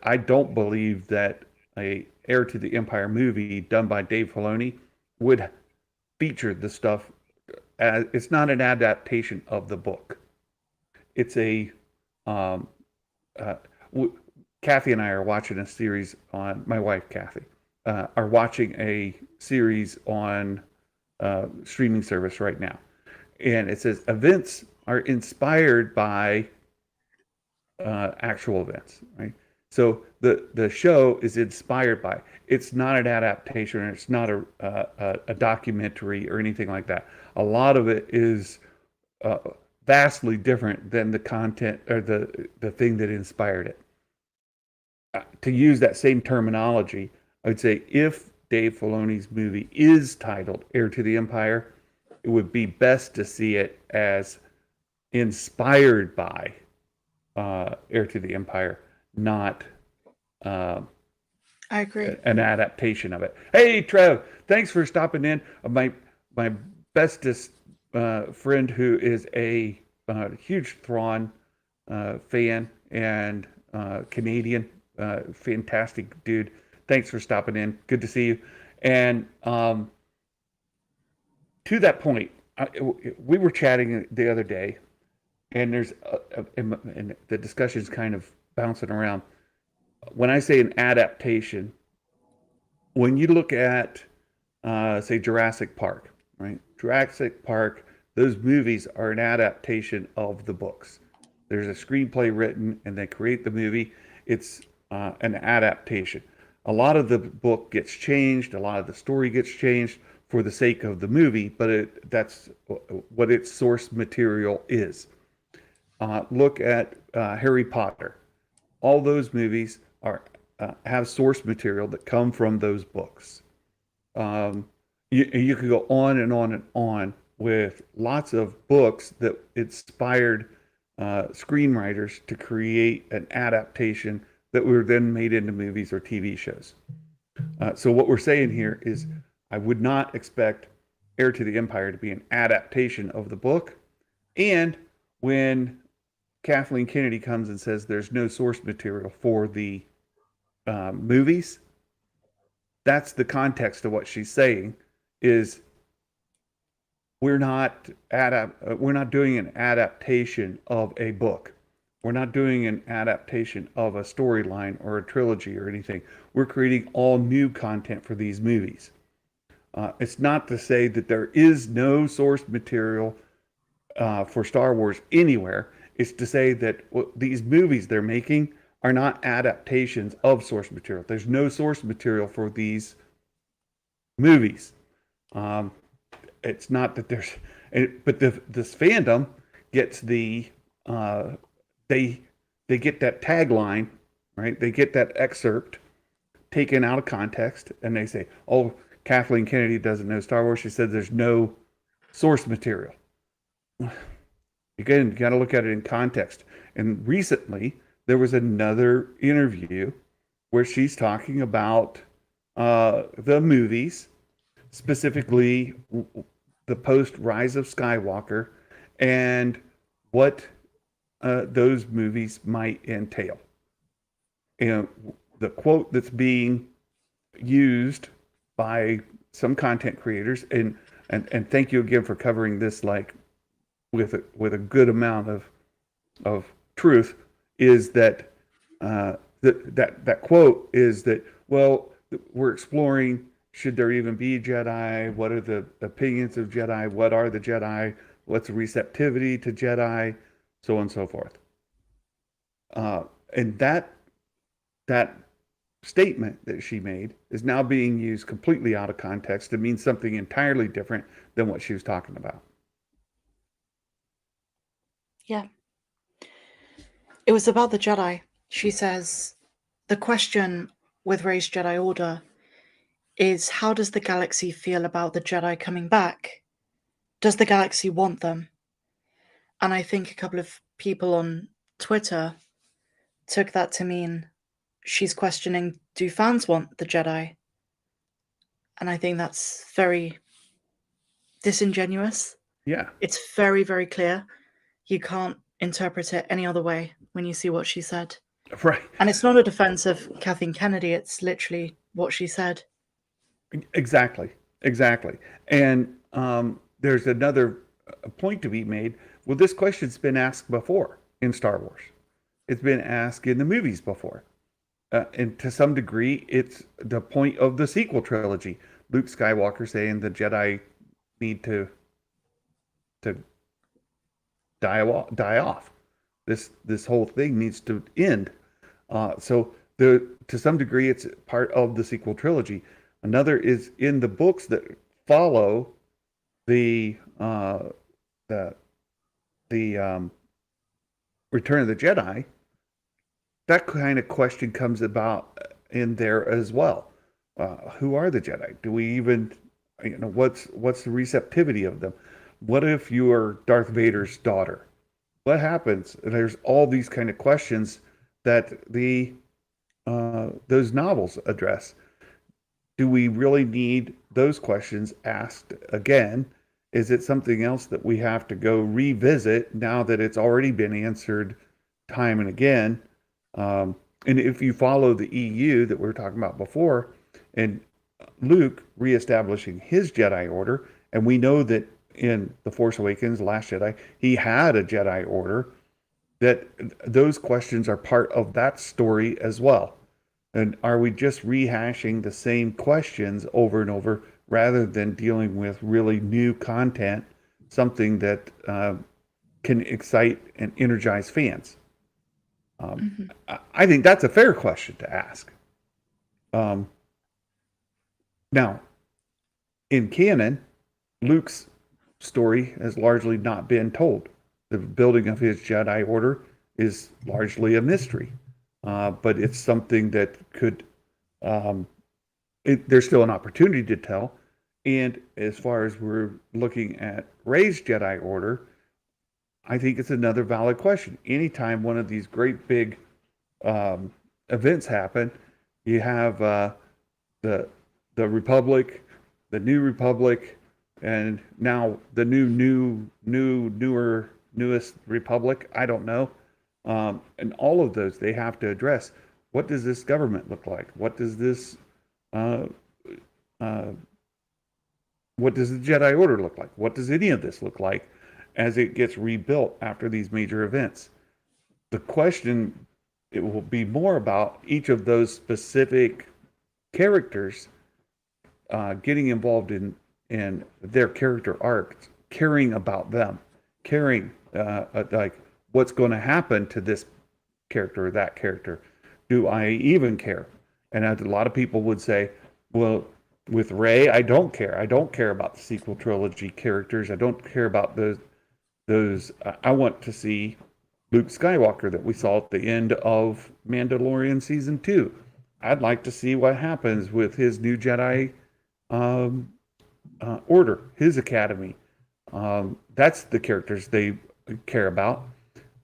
Speaker 2: I don't believe that a Heir to the Empire movie done by Dave Filoni would feature the stuff. It's not an adaptation of the book. It's a Kathy and I are watching a series on, my wife Kathy are watching a series on streaming service right now, and it says events are inspired by actual events, right? So the show is inspired by. It's not an adaptation. It's not a documentary or anything like that. A lot of it is vastly different than the content or the thing that inspired it. To use that same terminology, I would say if Dave Filoni's movie is titled Heir to the Empire, it would be best to see it as inspired by Heir to the Empire, not
Speaker 3: I agree.
Speaker 2: an adaptation of it. Hey, Trev, thanks for stopping in. My bestest friend, who is a huge Thrawn fan and Canadian, fantastic dude. Thanks for stopping in. Good to see you. And to that point, we were chatting the other day, and there's and the discussion's kind of bouncing around. When I say an adaptation, when you look at say Jurassic Park, right? Jurassic Park, those movies are an adaptation of the books. There's a screenplay written, and they create the movie. It's an adaptation. A lot of the book gets changed, a lot of the story gets changed for the sake of the movie, but that's what its source material is. Look at Harry Potter. All those movies have source material that come from those books. You could go on and on and on with lots of books that inspired screenwriters to create an adaptation that were then made into movies or TV shows. So what we're saying here is I would not expect Heir to the Empire to be an adaptation of the book. And when Kathleen Kennedy comes and says there's no source material for the movies, that's the context of what she's saying, is we're not doing an adaptation of a book. We're not doing an adaptation of a storyline or a trilogy or anything. We're creating all new content for these movies. It's not to say that there is no source material for Star Wars anywhere is to say that these movies they're making are not adaptations of source material. There's no source material for these movies. Um, it's not that there's, but this fandom gets uh, they they get that tagline, right? They get that excerpt taken out of context, and they say, "Oh, Kathleen Kennedy doesn't know Star Wars. She said there's no source material." Again, you got to look at it in context. And recently, there was another interview where she's talking about the movies, specifically the post Rise of Skywalker, and what those movies might entail. And the quote that's being used by some content creators, and thank you again for covering this like with a good amount of truth, is that that quote is that, well, we're exploring, should there even be Jedi? What are the opinions of Jedi? What are the Jedi? What's the receptivity to Jedi? So on and so forth. And that statement that she made is now being used completely out of context to mean something entirely different than what she was talking about.
Speaker 3: Yeah. It was about the Jedi. She says, the question with Rey's Jedi Order is, how does the galaxy feel about the Jedi coming back? Does the galaxy want them? And I think a couple of people on Twitter took that to mean she's questioning, do fans want the Jedi? And I think that's very disingenuous.
Speaker 2: Yeah.
Speaker 3: It's very, very clear. You can't interpret it any other way when you see what she said.
Speaker 2: Right.
Speaker 3: And it's not a defense of Kathleen Kennedy. It's literally what she said.
Speaker 2: Exactly. And there's another point to be made. Well, this question's been asked before in Star Wars. It's been asked in the movies before. And to some degree, it's the point of the sequel trilogy. Luke Skywalker saying the Jedi need to die off. This whole thing needs to end. So to some degree, it's part of the sequel trilogy. Another is in the books that follow the Return of the Jedi. That kind of question comes about in there as well. Who are the Jedi? Do we even, what's the receptivity of them? What if you are Darth Vader's daughter? What happens? And there's all these kind of questions that those novels address. Do we really need those questions asked again? Is it something else that we have to go revisit now that it's already been answered time and again? And if you follow the EU that we were talking about before, and Luke reestablishing his Jedi Order, and we know that in The Force Awakens, Last Jedi, he had a Jedi Order, that those questions are part of that story as well. And are we just rehashing the same questions over and over rather than dealing with really new content, something that can excite and energize fans? I think that's a fair question to ask. Now, in canon, Luke's story has largely not been told. The building of his Jedi Order is largely a mystery, but it's something that could, there's still an opportunity to tell. And as far as we're looking at Rey's Jedi Order, I think it's another valid question. Anytime one of these great big events happen, you have the Republic, the New Republic, and now the newest Republic. I don't know. And all of those, they have to address, what does this government look like? What does this what does the Jedi Order look like? What does any of this look like as it gets rebuilt after these major events? The question, it will be more about each of those specific characters getting involved in their character arcs, caring about them, caring, like what's going to happen to this character or that character. Do I even care? And a lot of people would say, well, with Rey, I don't care. I don't care about the sequel trilogy characters. I don't care about those. I want to see Luke Skywalker that we saw at the end of Mandalorian season 2. I'd like to see what happens with his new Jedi um, Order, his academy. That's the characters they care about.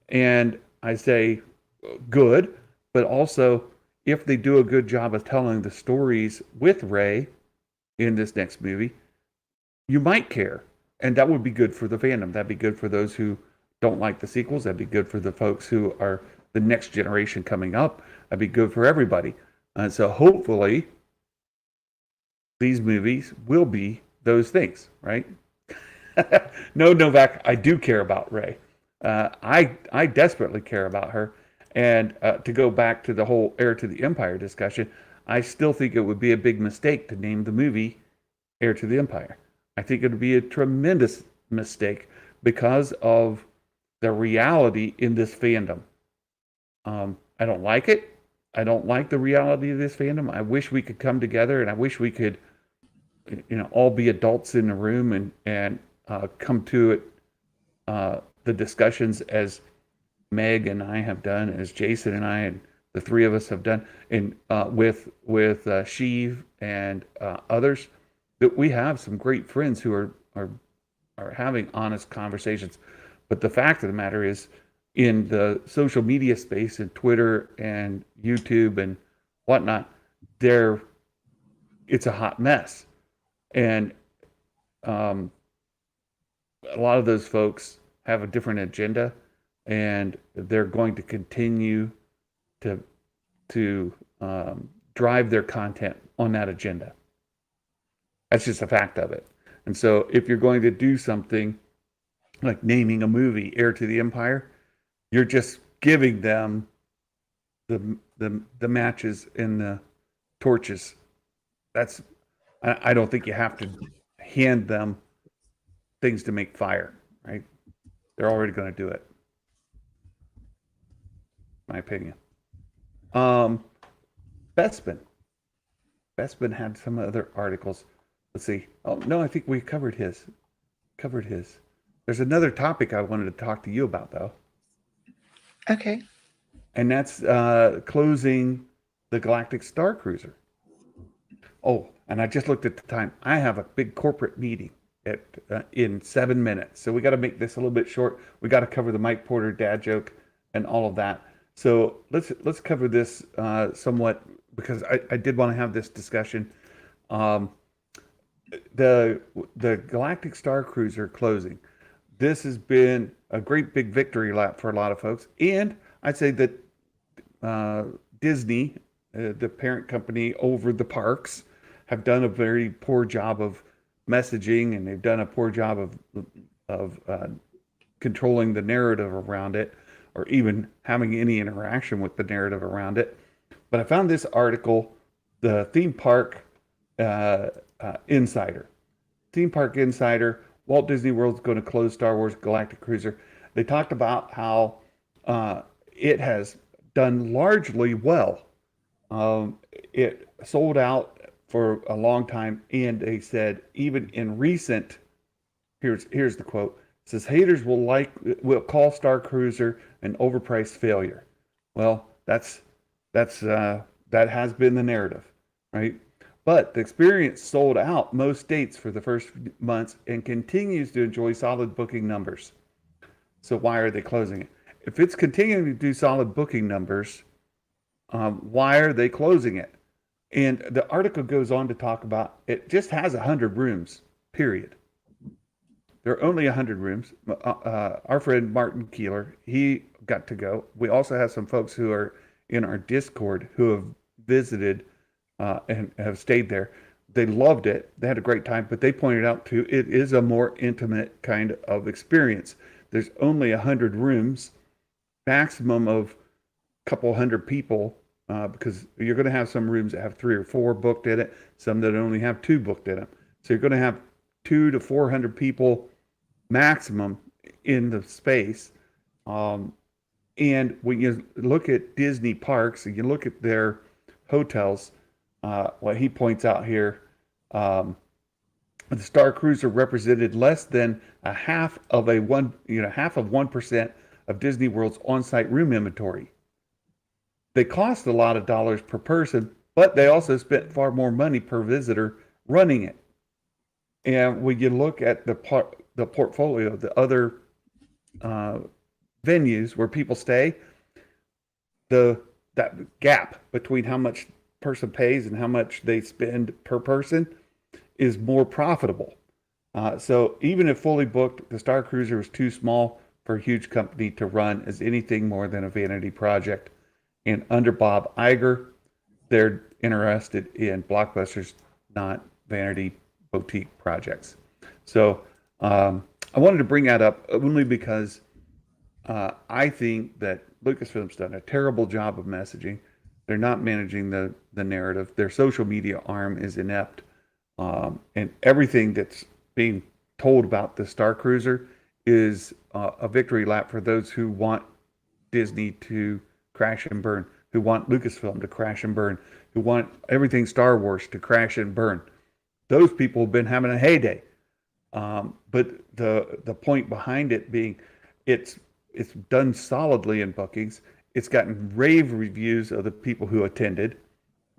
Speaker 2: And I say, good, but also if they do a good job of telling the stories with Rey in this next movie, you might care. And that would be good for the fandom. That'd be good for those who don't like the sequels. That'd be good for the folks who are the next generation coming up. That'd be good for everybody. And so hopefully these movies will be those things, right? No, Novak, I do care about Rey. I desperately care about her. And to go back to the whole Heir to the Empire discussion, I still think it would be a big mistake to name the movie Heir to the Empire. I think it would be a tremendous mistake because of the reality in this fandom. I don't like it. I don't like the reality of this fandom. I wish we could come together, and I wish we could, all be adults in the room and come to it, the discussions as Meg and I have done, as Jason and I and the three of us have done, and with Sheev and others, that we have some great friends who are having honest conversations. But the fact of the matter is, in the social media space and Twitter and YouTube and whatnot, it's a hot mess. And a lot of those folks have a different agenda, and they're going to continue to drive their content on that agenda. That's just a fact of it. And so if you're going to do something like naming a movie Heir to the Empire, you're just giving them the matches and the torches. I don't think you have to hand them things to make fire, right? They're already going to do it. My opinion. Bespin had some other articles. Let's see. Oh no, I think we covered his. There's another topic I wanted to talk to you about, though.
Speaker 3: Okay.
Speaker 2: And that's closing the Galactic Star Cruiser. Oh, and I just looked at the time. I have a big corporate meeting in 7 minutes, so we got to make this a little bit short. We got to cover the Mike Porter dad joke and all of that. So let's cover this somewhat, because I did want to have this discussion. The Galactic Star Cruiser closing. This has been a great big victory lap for a lot of folks, and I'd say that Disney, the parent company over the parks, have done a very poor job of messaging, and they've done a poor job of controlling the narrative around it, or even having any interaction with the narrative around it. But I found this article, the Theme Park Insider. Theme Park Insider, Walt Disney World's going to close Star Wars Galactic Cruiser. They talked about how it has done largely well. It sold out for a long time, and they said even in recent, here's the quote. It says haters will call Star Cruiser an overpriced failure. Well, that has been the narrative, right? But the experience sold out most dates for the first months and continues to enjoy solid booking numbers. So why are they closing it? If it's continuing to do solid booking numbers, why are they closing it? And the article goes on to talk about it just has 100 rooms, period. There are only 100 rooms. Our friend Martin Keeler, he got to go. We also have some folks who are in our Discord who have visited and have stayed there. They loved it. They had a great time, but they pointed out too, it is a more intimate kind of experience. There's only 100 rooms, maximum of a couple hundred people, because you're going to have some rooms that have 3 or 4 booked in it, some that only have 2 booked in them. So you're going to have 200 to 400 people maximum in the space. And when you look at Disney parks and you look at their hotels, what he points out here, the Star Cruiser represented less than half of 1% of Disney World's on-site room inventory. They cost a lot of dollars per person, but they also spent far more money per visitor running it. And when you look at the portfolio, the other venues where people stay, that gap between how much person pays and how much they spend per person is more profitable. So even if fully booked, the Star Cruiser was too small for a huge company to run as anything more than a vanity project. And under Bob Iger, they're interested in blockbusters, not vanity boutique projects. So I wanted to bring that up only because I think that Lucasfilm's done a terrible job of messaging. They're not managing the narrative. Their social media arm is inept. And everything that's being told about the Star Cruiser is a victory lap for those who want Disney to crash and burn, who want Lucasfilm to crash and burn, who want everything Star Wars to crash and burn. Those people have been having a heyday. But the point behind it being it's done solidly in bookings. It's gotten rave reviews of the people who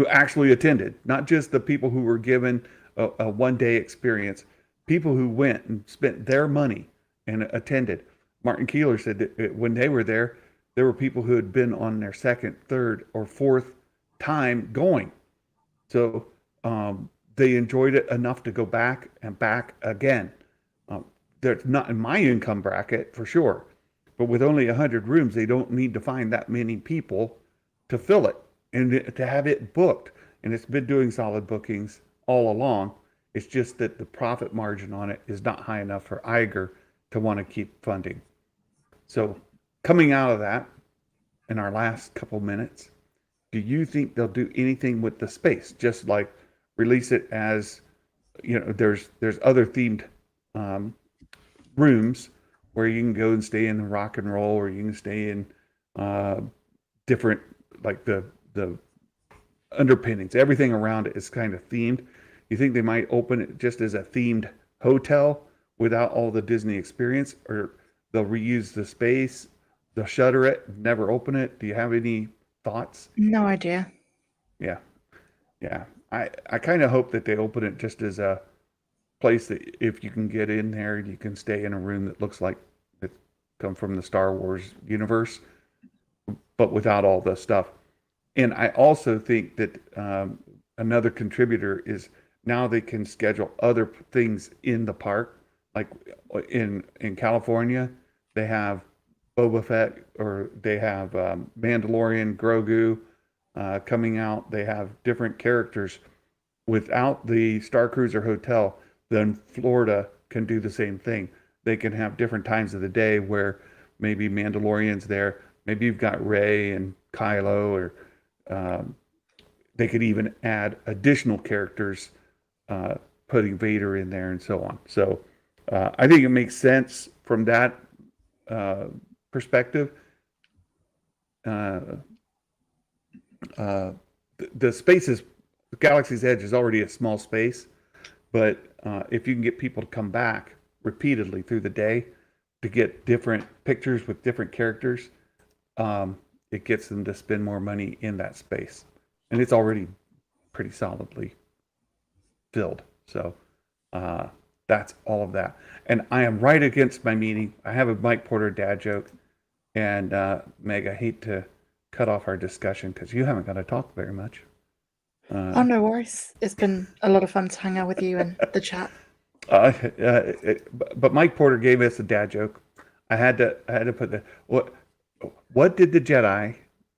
Speaker 2: actually attended, not just the people who were given a one-day experience, people who went and spent their money and attended. Martin Keeler said that when they were there were people who had been on their second, third, or fourth time going. So they enjoyed it enough to go back and back again. They're not in my income bracket for sure, but with only 100 rooms, they don't need to find that many people to fill it and to have it booked. And it's been doing solid bookings all along. It's just that the profit margin on it is not high enough for Iger to want to keep funding. So coming out of that, in our last couple minutes, do you think they'll do anything with the space? Just like release it as, there's other themed rooms where you can go and stay in the rock and roll, or you can stay in different, like the underpinnings, everything around it is kind of themed. You think they might open it just as a themed hotel without all the Disney experience, or they'll reuse the space, they'll shutter it, never open it? Do you have any thoughts?
Speaker 3: No idea.
Speaker 2: Yeah. I kind of hope that they open it just as a place that if you can get in there, you can stay in a room that looks like it come from the Star Wars universe, but without all the stuff. And I also think that another contributor is now they can schedule other things in the park. Like in California, they have Boba Fett, or they have Mandalorian Grogu coming out. They have different characters. Without the Star Cruiser Hotel, then Florida can do the same thing. They can have different times of the day where maybe Mandalorian's there. Maybe you've got Rey and Kylo, or they could even add additional characters, putting Vader in there and so on. So I think it makes sense from that perspective. The space is, Galaxy's Edge is already a small space, but if you can get people to come back repeatedly through the day to get different pictures with different characters, it gets them to spend more money in that space. And it's already pretty solidly filled. So that's all of that. And I am right against my meeting. I have a Mike Porter dad joke. And Meg, I hate to cut off our discussion because you haven't got to talk very much.
Speaker 3: Oh, no worries. It's been a lot of fun to hang out with you and the chat.
Speaker 2: But Mike Porter gave us a dad joke. I had to put what did the Jedi,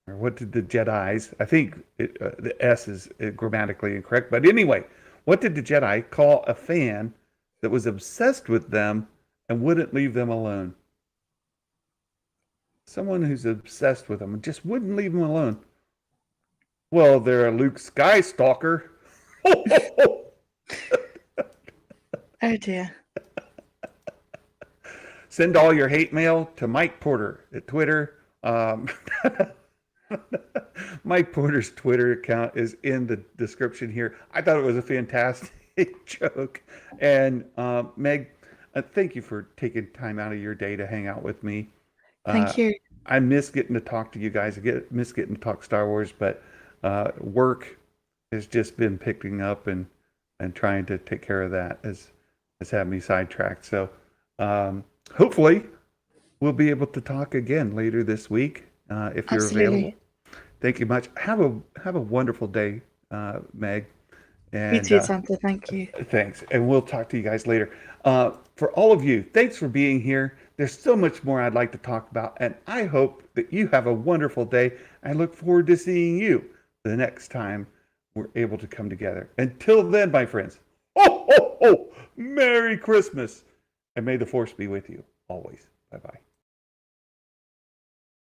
Speaker 2: or what did the Jedis? I think the S is grammatically incorrect, but anyway, what did the Jedi call a fan that was obsessed with them and wouldn't leave them alone? Someone who's obsessed with them and just wouldn't leave them alone. Well, they're a Luke Skystalker.
Speaker 3: Oh dear.
Speaker 2: Send all your hate mail to Mike Porter at Twitter. Mike Porter's Twitter account is in the description here. I thought it was a fantastic joke. And Meg, thank you for taking time out of your day to hang out with me.
Speaker 3: Thank you.
Speaker 2: I miss getting to talk to you guys. Miss getting to talk Star Wars, but work has just been picking up, and trying to take care of that has had me sidetracked. So hopefully we'll be able to talk again later this week if you're available. Thank you much. Have a wonderful day, Meg. And,
Speaker 3: you too, Santa. Thank you.
Speaker 2: Thanks. And we'll talk to you guys later. For all of you, thanks for being here. There's so much more I'd like to talk about, and I hope that you have a wonderful day. I look forward to seeing you the next time we're able to come together. Until then, my friends, Merry Christmas, and may the Force be with you always. Bye-bye.